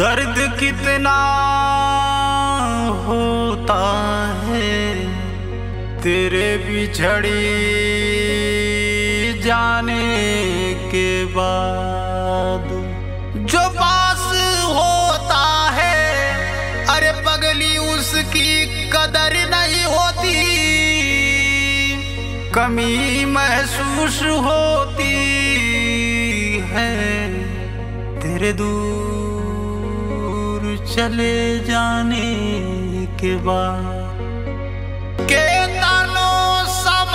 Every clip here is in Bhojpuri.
दर्द कितना होता है तेरे बिछड़ी जाने के बाद, जो पास होता है अरे पगली उसकी कदर नहीं होती, कमी महसूस होती है तेरे दूर चले जाने के बाद। के तानो समारी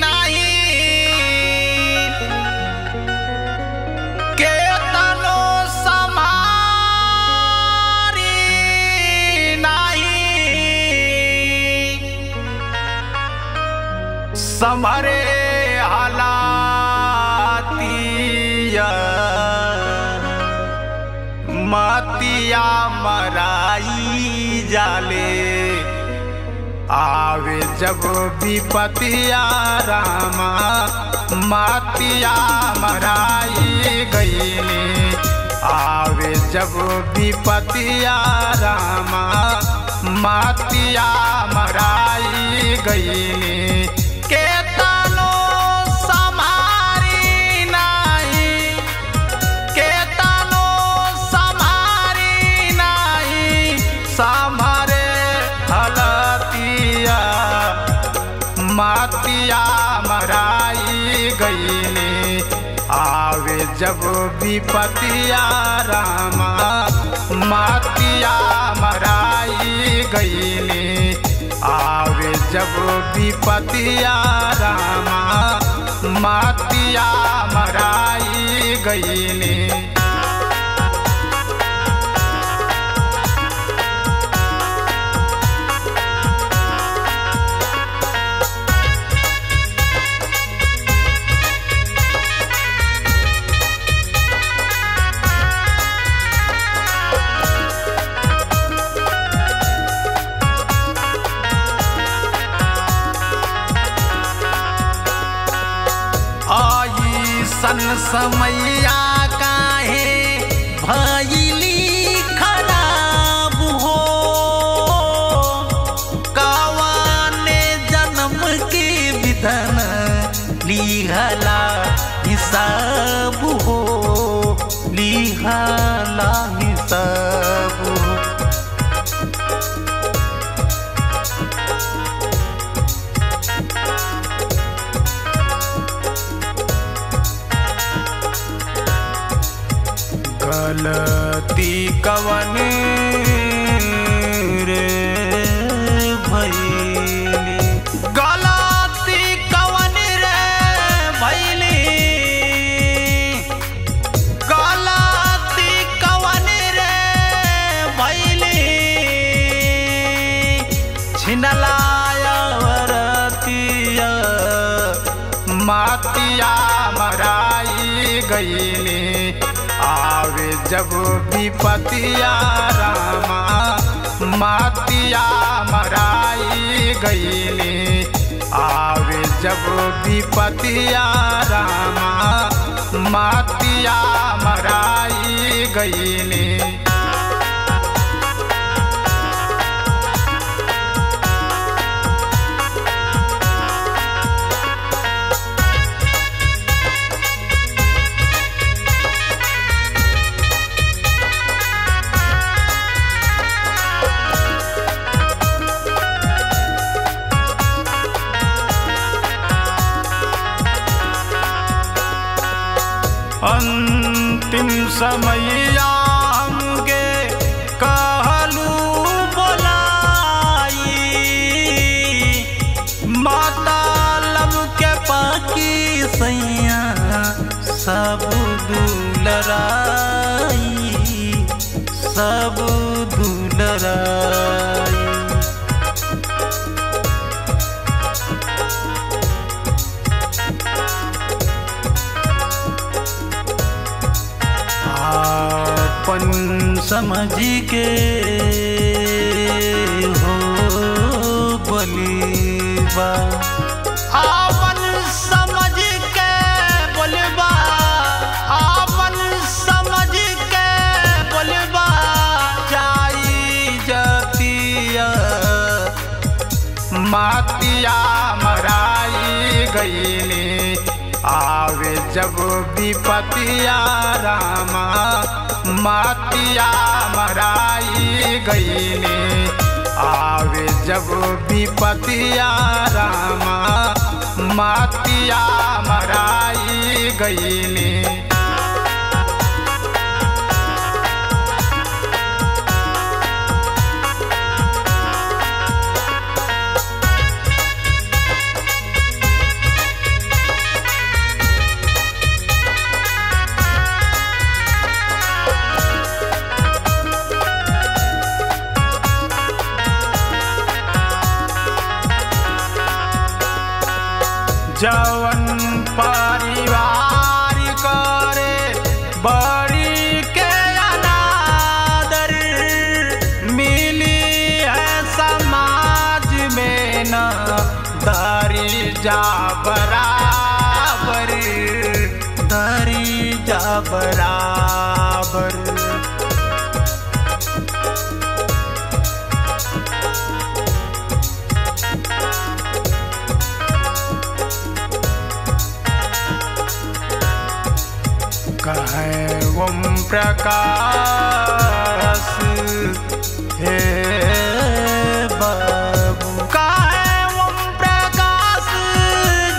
नहीं, के तानो समारी नहीं, समरे मातिया मराई जाले, आवे जब विपतिया रामा मातिया मराई गईले, आवे जब विपतिया रामा मातिया मराई गईले। के तानो समारी नहीं, के तानो समारी नहीं, समारे हलतिया मातिया मराई गईले, आवे जब विपतिया रामा मातिया मराई गईले, आवे जब विपतिया रामा मातिया मराई गईले। सन समैया काहे भइली खराब हो, कवाने जन्म के विधन लिहला हिसाब हो, लिहला हिसाब हो। गलती कवन रे भइली, गलती कवन रे भइली, गलती कवन रे भइली, छिनलाया वरतिया मातिया मराई गईले, आवे जब विपतिया रामा मातिया मराई गईले, आवे जब विपतिया रामा मातिया मराई गईले। अंतिम समैया हमके कहलू बोलाई, माता लब के पाकी सैया सब दुलराई, सब दुलराई। अपन समझ के हो बलिबा, अपन समझ के बोलबा, मातिया मराई गईली। आवे जब विपतिया रामा मातिया मराई गईली। आवे जब विपतिया रामा मातिया मराई गईली। जवन परिवार करे बड़ी के अनादर, मिली है समाज में न धरी जा बराबर, धरी जा बराबर। कहे ओम प्रकाश हे बाबू, कहे ओम प्रकाश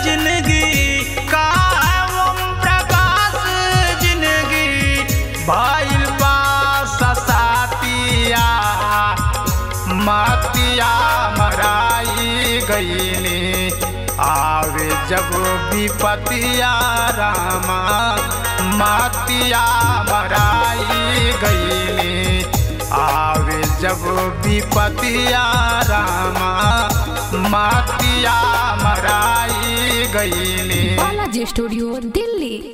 जिंदगी, कहे ओम प्रकाश जिंदगी भाईल पास सातिया मातिया मराई गईली। आवे जब विपतिया रामा मातिया मराई गईली। आवे जब विपतिया रामा मातिया मराई गईली। बालाजी स्टूडियो दिल्ली।